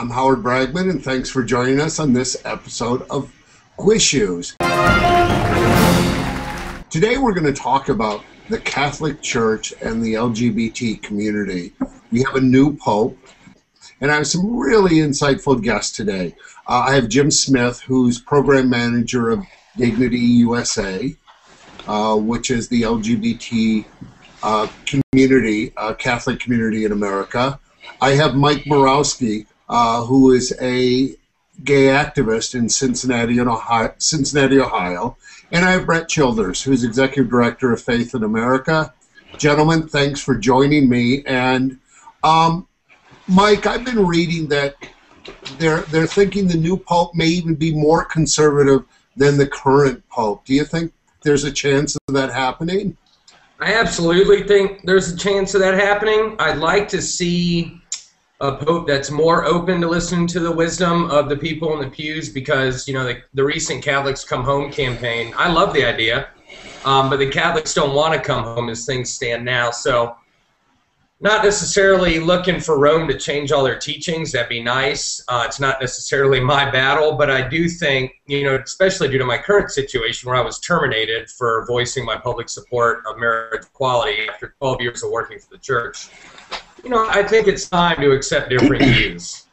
I'm Howard Bragman, and thanks for joining us on this episode of Gwissues. Today we're going to talk about the Catholic Church and the LGBT community. We have a new Pope, and I have some really insightful guests today. I have Jim Smith, who's program manager of Dignity USA, which is the LGBT community, Catholic community in America. I have Mike Borowski, who is a gay activist in Cincinnati, Ohio. And I have Brent Childers, who's Executive Director of Faith in America. Gentlemen, thanks for joining me. And Mike, I've been reading that they're thinking the new Pope may even be more conservative than the current Pope. Do you think there's a chance of that happening? I absolutely think there's a chance of that happening. I'd like to see a Pope that's more open to listening to the wisdom of the people in the pews, because, you know, the recent Catholics Come Home campaign, I love the idea, but the Catholics don't want to come home as things stand now. So not necessarily looking for Rome to change all their teachings. That'd be nice. It's not necessarily my battle, but I do think, you know, especially due to my current situation where I was terminated for voicing my public support of marriage equality after 12 years of working for the church, you know, I think it's time to accept different views.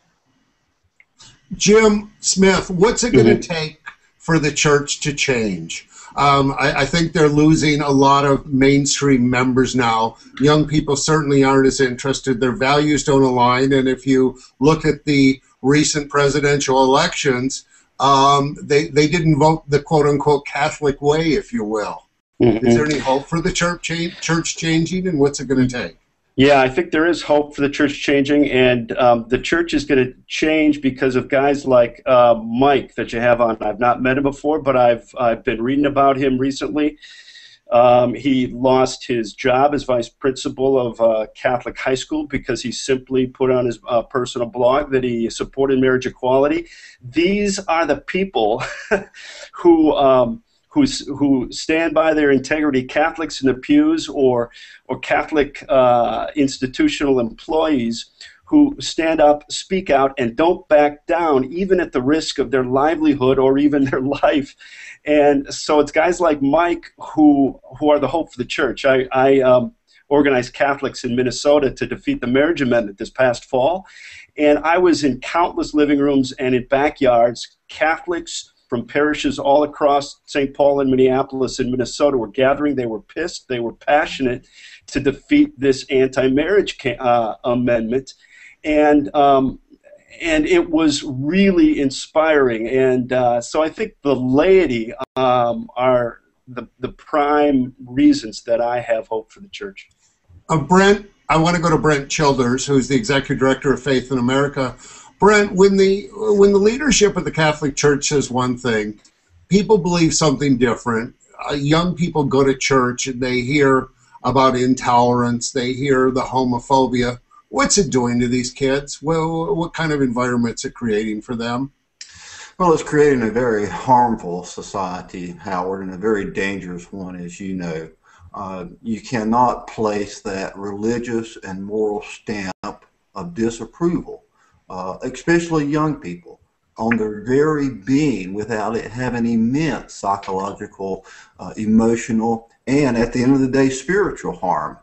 Jim Smith, what's it going to take for the church to change? I think they're losing a lot of mainstream members now. Young people certainly aren't as interested. Their values don't align. And if you look at the recent presidential elections, they didn't vote the quote-unquote Catholic way, if you will. Is there any hope for the church changing, and what's it going to take? Yeah, I think there is hope for the church changing, and the church is going to change because of guys like Mike that you have on. I've not met him before, but I've been reading about him recently. He lost his job as vice principal of a Catholic high school because he simply put on his personal blog that he supported marriage equality. These are the people who stand by their integrity, Catholics in the pews or Catholic institutional employees who stand up, speak out, and don't back down, even at the risk of their livelihood or even their life. And so it's guys like Mike who are the hope for the church. I organized Catholics in Minnesota to defeat the marriage amendment this past fall, and I was in countless living rooms and in backyards. Catholics from parishes all across St. Paul and Minneapolis and Minnesota were gathering. They were pissed. They were passionate to defeat this anti-marriage amendment. And it was really inspiring. And so I think the laity are the prime reasons that I have hope for the church. Brent, I want to go to Brent Childers, who's the Executive Director of Faith in America. Brent, when the leadership of the Catholic Church says one thing, people believe something different. Young people go to church and they hear about intolerance, they hear the homophobia. What's it doing to these kids? Well, what kind of environment is it creating for them? Well, it's creating a very harmful society, Howard, and a very dangerous one, as you know. You cannot place that religious and moral stamp of disapproval, especially young people, on their very being without it having immense psychological, emotional, and at the end of the day, spiritual harm.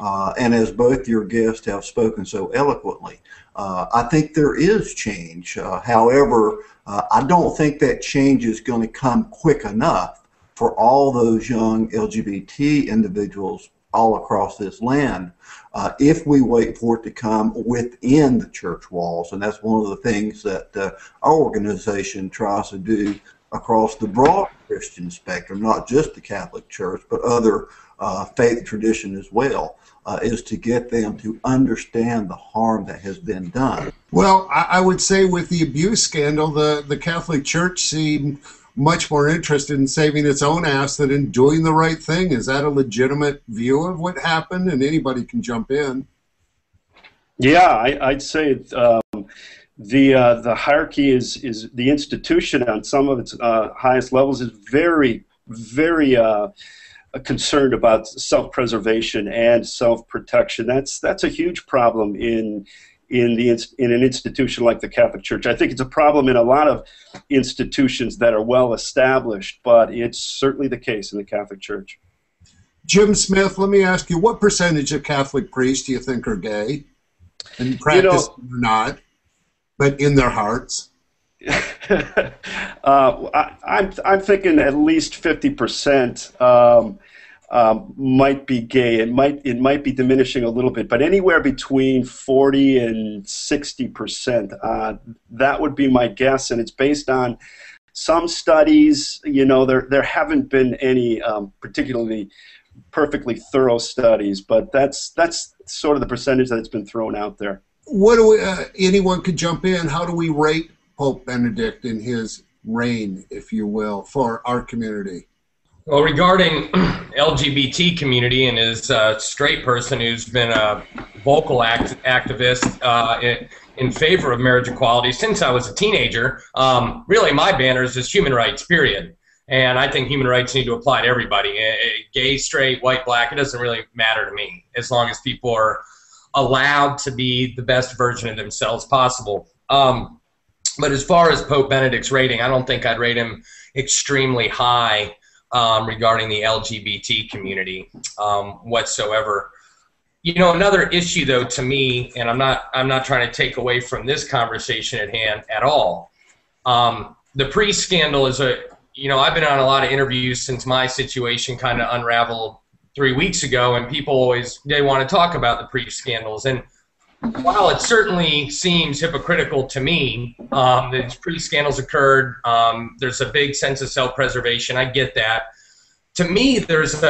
And as both your guests have spoken so eloquently, I think there is change. However, I don't think that change is going to come quick enough for all those young LGBT individuals all across this land if we wait for it to come within the church walls. And that's one of the things that our organization tries to do across the broad Christian spectrum, not just the Catholic Church, but other faith tradition as well, is to get them to understand the harm that has been done. Well, I would say with the abuse scandal, the Catholic Church seemed much more interested in saving its own ass than in doing the right thing. Is that a legitimate view of what happened? And anybody can jump in. Yeah, I'd say the hierarchy is the institution on some of its highest levels is very, very concerned about self-preservation and self-protection. That's a huge problem in in an institution like the Catholic Church. I think it's a problem in a lot of institutions that are well established, but it's certainly the case in the Catholic Church. Jim Smith, let me ask you, what percentage of Catholic priests do you think are gay? And practice or not, but in their hearts? I'm thinking at least 50%. Might be gay. It might be diminishing a little bit, but anywhere between 40 and 60%. That would be my guess, and it's based on some studies. There haven't been any particularly perfectly thorough studies, but that's sort of the percentage that's been thrown out there. What do we? Anyone could jump in. How do we rate Pope Benedict in his reign, if you will, for our community? Well, regarding LGBT community and his straight person who's been a vocal activist in favor of marriage equality since I was a teenager, really my banner is just human rights, period. And I think human rights need to apply to everybody. Gay, straight, white, black, it doesn't really matter to me as long as people are allowed to be the best version of themselves possible. But as far as Pope Benedict's rating, I don't think I'd rate him extremely high regarding the LGBT community whatsoever. Another issue though to me, and I'm not trying to take away from this conversation at hand at all. The priest scandal is I've been on a lot of interviews since my situation kind of unraveled 3 weeks ago, and people they want to talk about the priest scandals. And while it certainly seems hypocritical to me that these priest scandals occurred, there's a big sense of self-preservation. I get that. To me, there's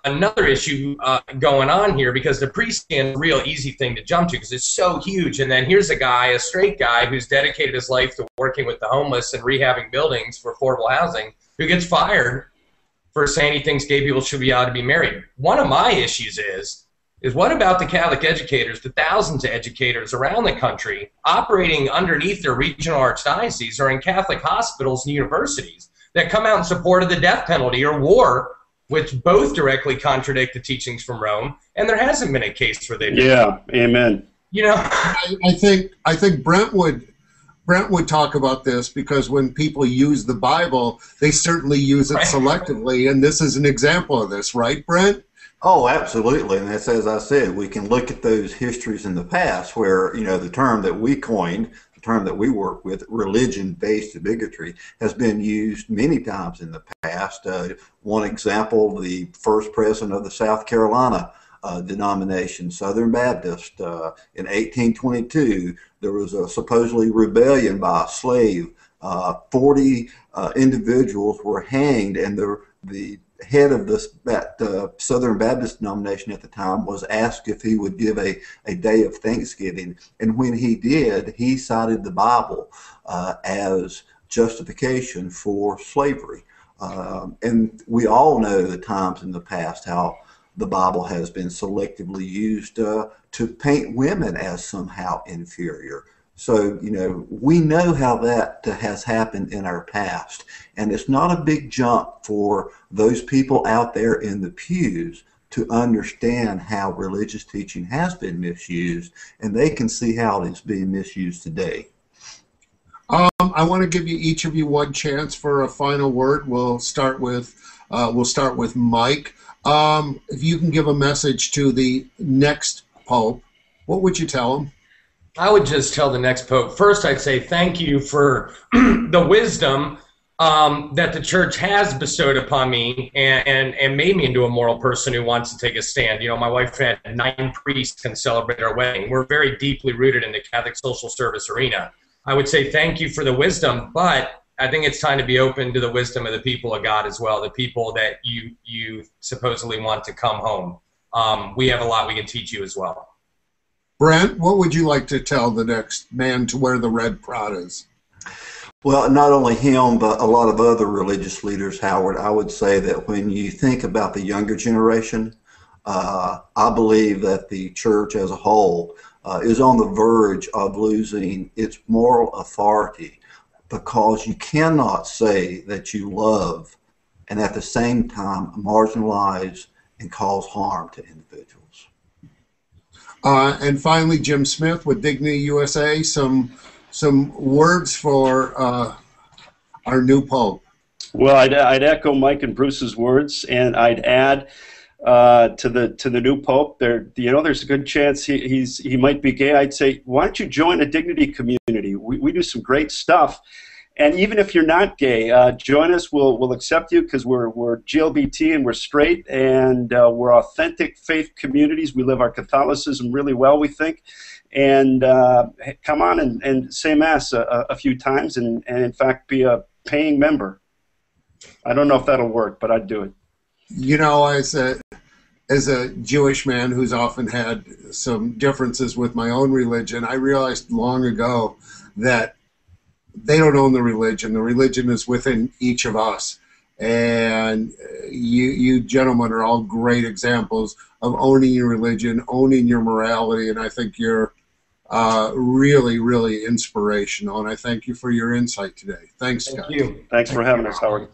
another issue going on here, because the priest scandal is a real easy thing to jump to because it's so huge. And then here's a straight guy who's dedicated his life to working with the homeless and rehabbing buildings for affordable housing, who gets fired for saying he thinks gay people should be allowed to be married. One of my issues is what about the Catholic educators, the thousands of educators around the country operating underneath their regional archdioceses or in Catholic hospitals and universities that come out in support of the death penalty or war, which both directly contradict the teachings from Rome, and there hasn't been a case where they've been. Yeah, amen. I think Brent would talk about this, because when people use the Bible, they certainly use it selectively, and this is an example of this, right, Brent? Oh, absolutely. And that's, as I said, we can look at those histories in the past where, the term that we coined, the term that we work with, religion-based bigotry, has been used many times in the past. One example, the first president of the South Carolina denomination, Southern Baptist, in 1822, there was a supposedly rebellion by a slave. 40 individuals were hanged, and the head of that Southern Baptist denomination at the time was asked if he would give a day of Thanksgiving, and when he did, he cited the Bible as justification for slavery. And we all know the times in the past how the Bible has been selectively used to paint women as somehow inferior. So, we know how that has happened in our past, and it's not a big jump for those people out there in the pews to understand how religious teaching has been misused, and they can see how it's being misused today. I want to give each of you one chance for a final word. We'll start with Mike. If you can give a message to the next Pope, what would you tell him? I would just tell the next Pope, first I'd say thank you for the wisdom that the church has bestowed upon me and made me into a moral person who wants to take a stand. My wife had 9 priests can celebrate our wedding. We're very deeply rooted in the Catholic social service arena. I would say thank you for the wisdom, but I think it's time to be open to the wisdom of the people of God as well, the people that you supposedly want to come home. We have a lot we can teach you as well. Brent, what would you like to tell the next man to wear the red Pradas? Well, not only him, but a lot of other religious leaders, Howard. I would say that when you think about the younger generation, I believe that the church as a whole is on the verge of losing its moral authority, because you cannot say that you love and at the same time marginalize and cause harm to individuals. And finally, Jim Smith with Dignity USA, some words for our new Pope. Well, I'd echo Mike and Bruce's words, and I'd add to the new Pope. There's a good chance he might be gay. I'd say, why don't you join a Dignity community? We do some great stuff. And even if you're not gay, join us. We'll accept you because we're GLBT and we're straight and we're authentic faith communities. We live our Catholicism really well, we think. And come on and say Mass a few times and in fact be a paying member. I don't know if that'll work, but I'd do it. You know, as a Jewish man who's often had some differences with my own religion, I realized long ago that they don't own the religion. The religion is within each of us. And you gentlemen are all great examples of owning your religion, owning your morality, and I think you're really, really inspirational. And I thank you for your insight today. Thanks, guys. Thank you. Thanks for having us, Howard.